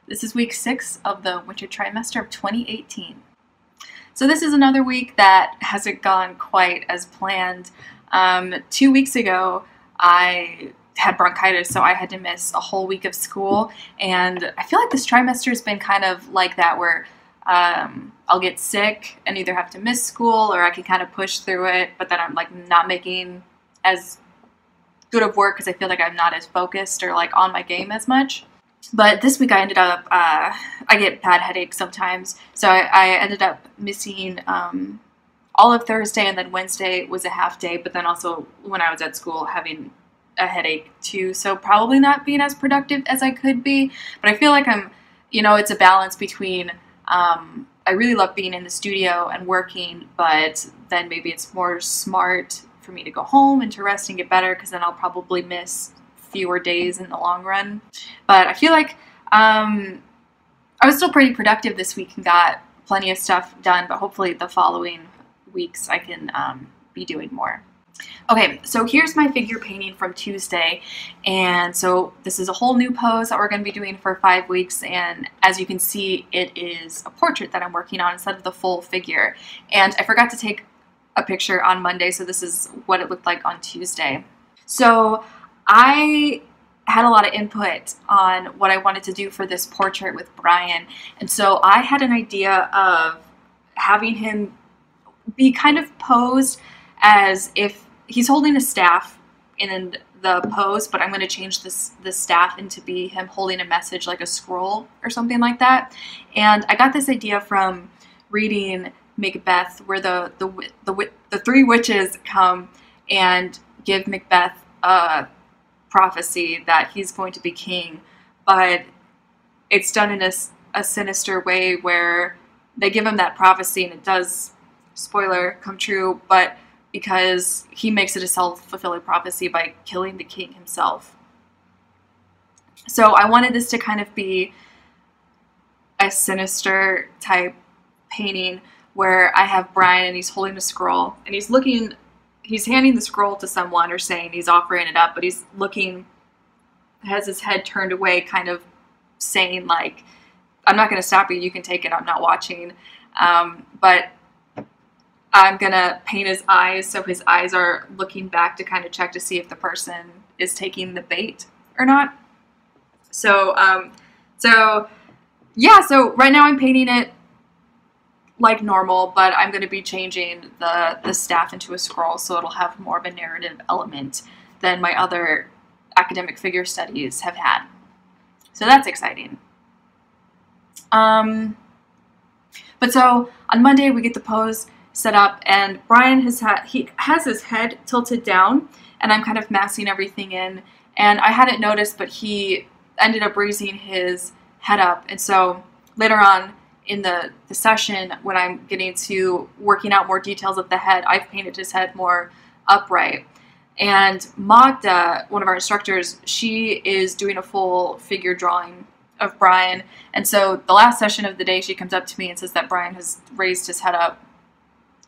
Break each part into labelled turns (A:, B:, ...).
A: This is week 6 of the winter trimester of 2018. So this is another week that hasn't gone quite as planned. 2 weeks ago, I had bronchitis, so I had to miss a whole week of school, and I feel like this trimester has been kind of like that, where I'll get sick and either have to miss school or I can kind of push through it, but then I'm like not making as good of work because I feel like I'm not as focused or like on my game as much. But this week I ended up, I get bad headaches sometimes, so I ended up missing all of Thursday, and then Wednesday was a half day, but then also when I was at school having a headache too, so probably not being as productive as I could be. But I feel like I'm, it's a balance between, I really love being in the studio and working, but then maybe it's more smart for me to go home and to rest and get better, because then I'll probably miss fewer days in the long run. But I feel like I was still pretty productive this week and got plenty of stuff done, but hopefully the following weeks I can be doing more. Okay, so here's my figure painting from Tuesday, and so this is a whole new pose that we're going to be doing for 5 weeks, and as you can see, it is a portrait that I'm working on instead of the full figure. And I forgot to take a picture on Monday, so this is what it looked like on Tuesday. So I had a lot of input on what I wanted to do for this portrait with Brian, and so I had an idea of having him be kind of posed as if he's holding a staff in the pose, but I'm going to change the staff into be him holding a message, like a scroll or something like that. And I got this idea from reading Macbeth, where the three witches come and give Macbeth a prophecy that he's going to be king, but it's done in a sinister way where they give him that prophecy and it does, spoiler, come true, but because he makes it a self-fulfilling prophecy by killing the king himself. So I wanted this to kind of be a sinister type painting where I have Brian and he's holding a scroll and he's handing the scroll to someone or saying he's offering it up, but he's looking, has his head turned away, kind of saying like, I'm not going to stop you, you can take it, I'm not watching. But I'm going to paint his eyes so his eyes are looking back to kind of check to see if the person is taking the bait or not. So right now I'm painting it like normal, but I'm going to be changing the staff into a scroll so it'll have more of a narrative element than my other academic figure studies have had. So that's exciting. But so on Monday we get the pose set up, and Brian he has his head tilted down, and I'm kind of massing everything in, and I hadn't noticed, but he ended up raising his head up, and so later on in the session, when I'm getting to working out more details of the head, I've painted his head more upright. And Magda, one of our instructors, she is doing a full figure drawing of Brian, and so the last session of the day she comes up to me and says that Brian has raised his head up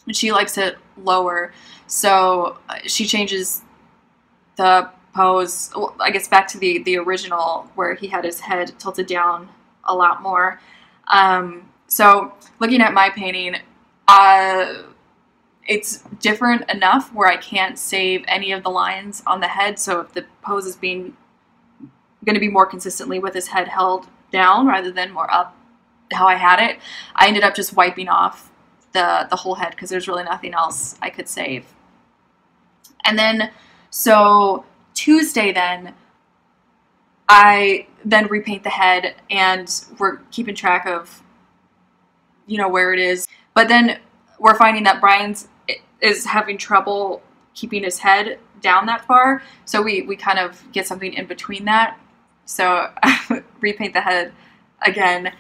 A: and she likes it lower, so she changes the pose, well, I guess back to the original where he had his head tilted down a lot more. So looking at my painting, it's different enough where I can't save any of the lines on the head, so if the pose is going to be more consistently with his head held down rather than more up how I had it, I ended up just wiping off the whole head because there's really nothing else I could save. And then, so Tuesday then, I then repaint the head, and we're keeping track of, where it is. But then we're finding that Brian's is having trouble keeping his head down that far, so we kind of get something in between that. So repaint the head again,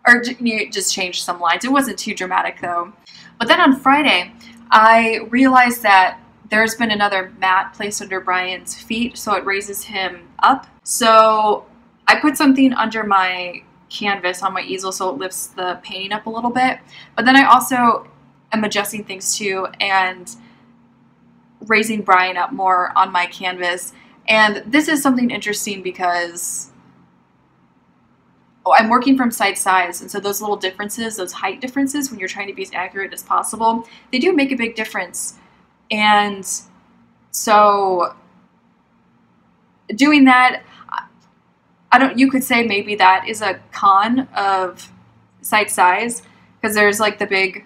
A: or just change some lines. It wasn't too dramatic though. But then on Friday, I realized that there's been another mat placed under Brian's feet, so it raises him up. So I put something under my canvas on my easel so it lifts the painting up a little bit. But then I also am adjusting things too and raising Brian up more on my canvas. And this is something interesting because I'm working from side size, and so those little differences, those height differences, when you're trying to be as accurate as possible, they do make a big difference. And so doing that, you could say maybe that is a con of side size, because there's like the big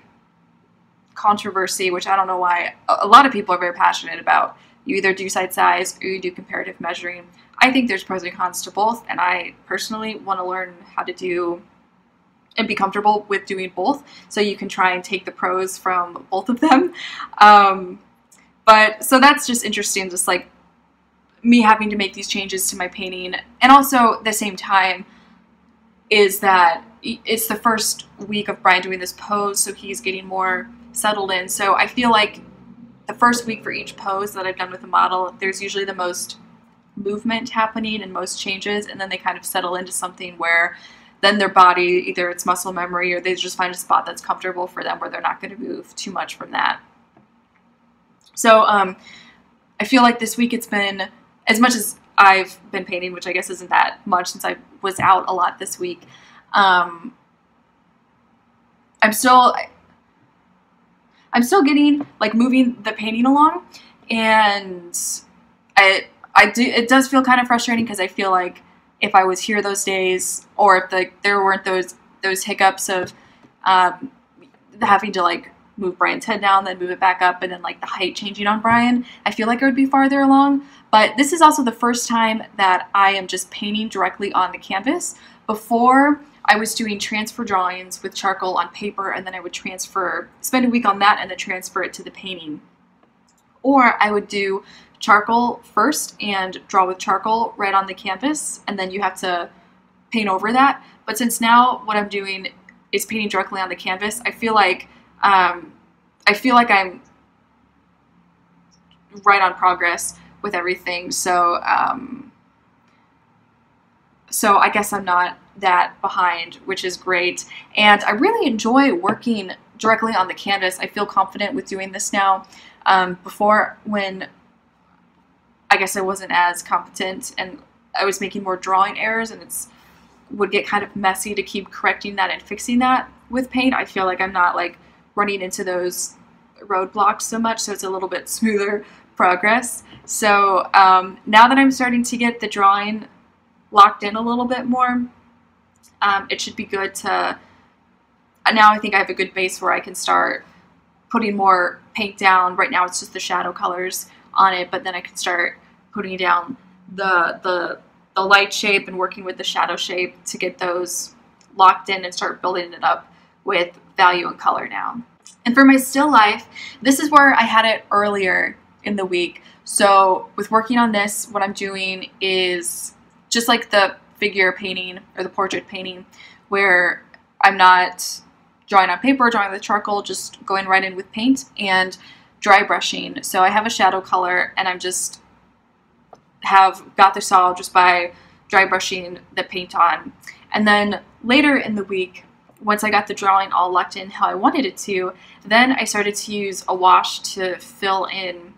A: controversy, which I don't know why a lot of people are very passionate about. You either do side size or you do comparative measuring. I think there's pros and cons to both, and I personally want to learn how to do and be comfortable with doing both, so you can try and take the pros from both of them. But so that's just interesting, just like me having to make these changes to my painting. And also at the same time is that it's the first week of Brian doing this pose, so he's getting more settled in. So I feel like the first week for each pose that I've done with a model, there's usually the most movement happening and most changes, and then they kind of settle into something where then their body, either it's muscle memory or they just find a spot that's comfortable for them where they're not going to move too much from that. So I feel like this week it's been, as much as I've been painting, which I guess isn't that much since I was out a lot this week, I'm still getting, like, moving the painting along, and it does feel kind of frustrating, because I feel like if I was here those days, or if there weren't those hiccups of having to like move Brian's head down, then move it back up, and then like the height changing on Brian, I feel like I would be farther along. But this is also the first time that I am just painting directly on the canvas. Before, I was doing transfer drawings with charcoal on paper, and then I would spend a week on that and then transfer it to the painting. Or I would do charcoal first and draw with charcoal right on the canvas, and then you have to paint over that. But since now what I'm doing is painting directly on the canvas, I feel like I'm right on progress with everything. So so I guess I'm not that behind, which is great. And I really enjoy working directly on the canvas. I feel confident with doing this now. Before, when I guess I wasn't as competent and I was making more drawing errors, and would get kind of messy to keep correcting that and fixing that with paint. I feel like I'm not like running into those roadblocks so much, so it's a little bit smoother progress. So now that I'm starting to get the drawing locked in a little bit more, it should be good to, now I think I have a good base where I can start putting more paint down. Right now it's just the shadow colors on it, but then I can start putting down the light shape and working with the shadow shape to get those locked in and start building it up with value and color now. And for my still life, this is where I had it earlier in the week. So with working on this, what I'm doing is just like the figure painting or the portrait painting, where I'm not drawing on paper, drawing with charcoal, just going right in with paint and dry brushing. So I have a shadow color, and I'm just have got this all just by dry brushing the paint on. And then later in the week, once I got the drawing all locked in how I wanted it to, then I started to use a wash to fill in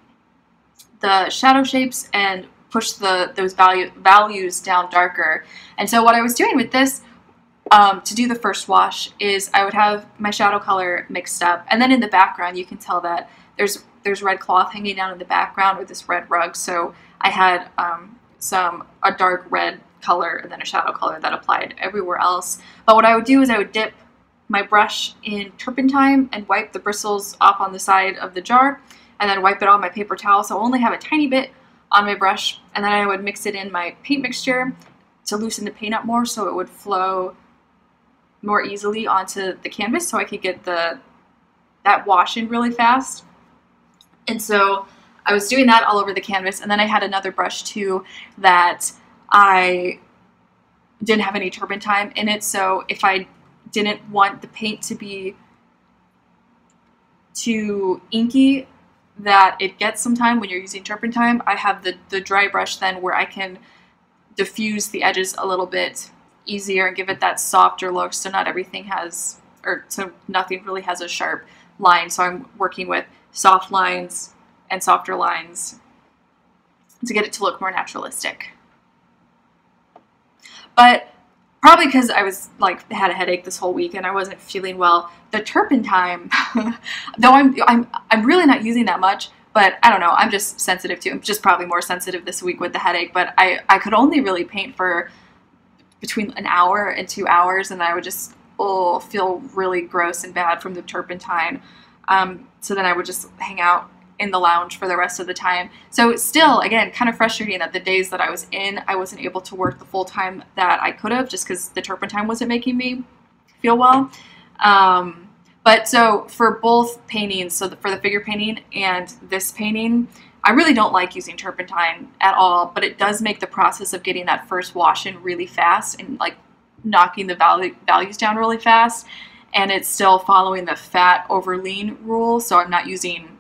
A: the shadow shapes and push those values down darker. And so what I was doing with this to do the first wash is I would have my shadow color mixed up, and then in the background you can tell that there's red cloth hanging down in the background with this red rug. So I had a dark red color and then a shadow color that applied everywhere else. But what I would do is I would dip my brush in turpentine and wipe the bristles off on the side of the jar, and then wipe it on my paper towel. So I only have a tiny bit on my brush, and then I would mix it in my paint mixture to loosen the paint up more so it would flow more easily onto the canvas, so I could get that wash in really fast. And so I was doing that all over the canvas, and then I had another brush too that I didn't have any turpentine in it, so if I didn't want the paint to be too inky that it gets sometime when you're using turpentine, I have the dry brush then where I can diffuse the edges a little bit easier and give it that softer look, so not everything has, or so nothing really has a sharp line. So I'm working with soft lines and softer lines to get it to look more naturalistic. But probably because I was like had a headache this whole week and I wasn't feeling well. The turpentine, though I'm really not using that much, but I don't know, I'm just sensitive to it. I'm just probably more sensitive this week with the headache, but I could only really paint for between an hour and 2 hours, and I would just feel really gross and bad from the turpentine. So then I would just hang out in the lounge for the rest of the time. So still, again, kind of frustrating that the days that I was in, I wasn't able to work the full time that I could have, just because the turpentine wasn't making me feel well. But so for both paintings, so for the figure painting and this painting, I really don't like using turpentine at all, but it does make the process of getting that first wash in really fast and like knocking the values down really fast. And it's still following the fat over lean rule, so I'm not using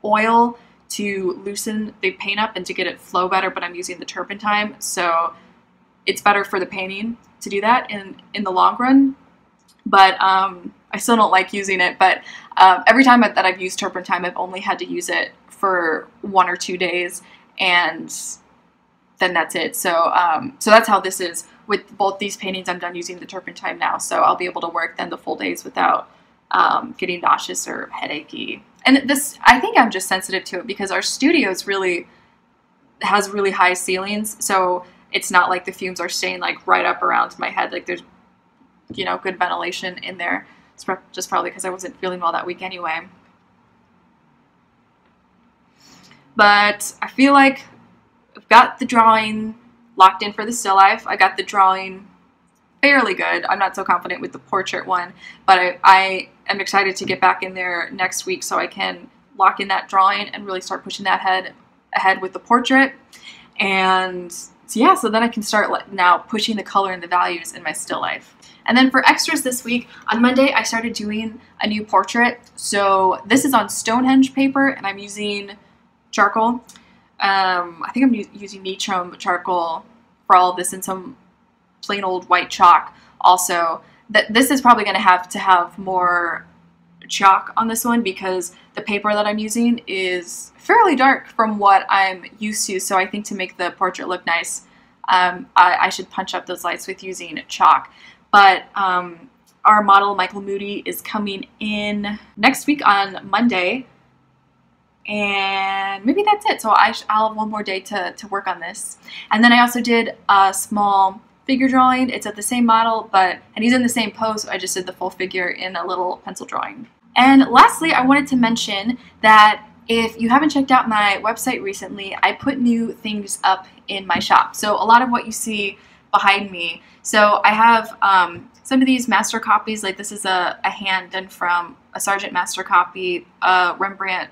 A: oil to loosen the paint up and to get it flow better, but I'm using the turpentine, so it's better for the painting to do that in the long run. But I still don't like using it, but every time that I've used turpentine, I've only had to use it for 1 or 2 days, and then that's it. So so that's how this is. With both these paintings, I'm done using the turpentine now, so I'll be able to work then the full days without getting nauseous or headachy. And this, I think I'm just sensitive to it because our studio has really high ceilings, so it's not like the fumes are staying like right up around my head. Like there's, you know, good ventilation in there. It's just probably because I wasn't feeling well that week anyway. But I feel like I've got the drawing locked in for the still life. I got the drawing fairly good. I'm not so confident with the portrait one, but I am excited to get back in there next week so I can lock in that drawing and really start pushing that ahead with the portrait. And so yeah, so then I can start now pushing the color and the values in my still life. And then for extras this week, on Monday, I started doing a new portrait. So this is on Stonehenge paper, and I'm using charcoal. I think I'm using Nitrom charcoal for all of this, and some plain old white chalk also. This is probably going to have more chalk on this one because the paper that I'm using is fairly dark from what I'm used to. So I think to make the portrait look nice, I should punch up those lights with using chalk. But our model, Michael Moody, is coming in next week on Monday. And maybe that's it. So I'll have one more day to work on this. And then I also did a small figure drawing. It's of the same model, and he's in the same pose. So I just did the full figure in a little pencil drawing. And lastly, I wanted to mention that if you haven't checked out my website recently, I put new things up in my shop. So a lot of what you see behind me. So I have some of these master copies. Like this is a hand done from a Sargent master copy, a Rembrandt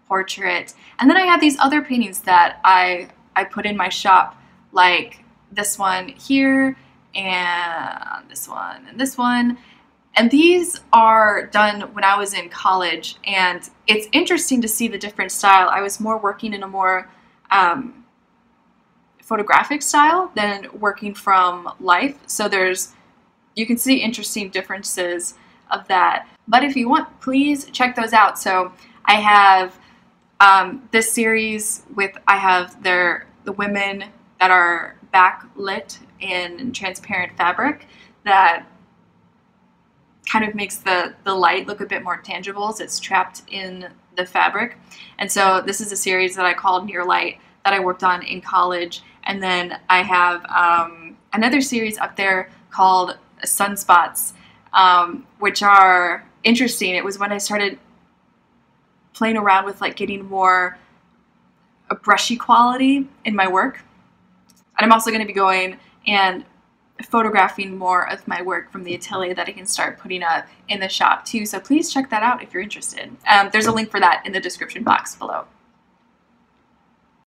A: portrait, and then I have these other paintings that I put in my shop, like this one here, and this one, and this one. And these are done when I was in college, and it's interesting to see the different style. I was more working in a more photographic style than working from life, so you can see interesting differences of that. But if you want, please check those out. So I have this series I have the women that are backlit in transparent fabric that kind of makes the light look a bit more tangible as it's trapped in the fabric. And so this is a series that I called Near Light that I worked on in college. And then I have another series up there called Sunspots, which are interesting. It was when I started playing around with like getting more a brushy quality in my work. And I'm also going to be going and photographing more of my work from the Atelier that I can start putting up in the shop too. So please check that out if you're interested. There's a link for that in the description box below.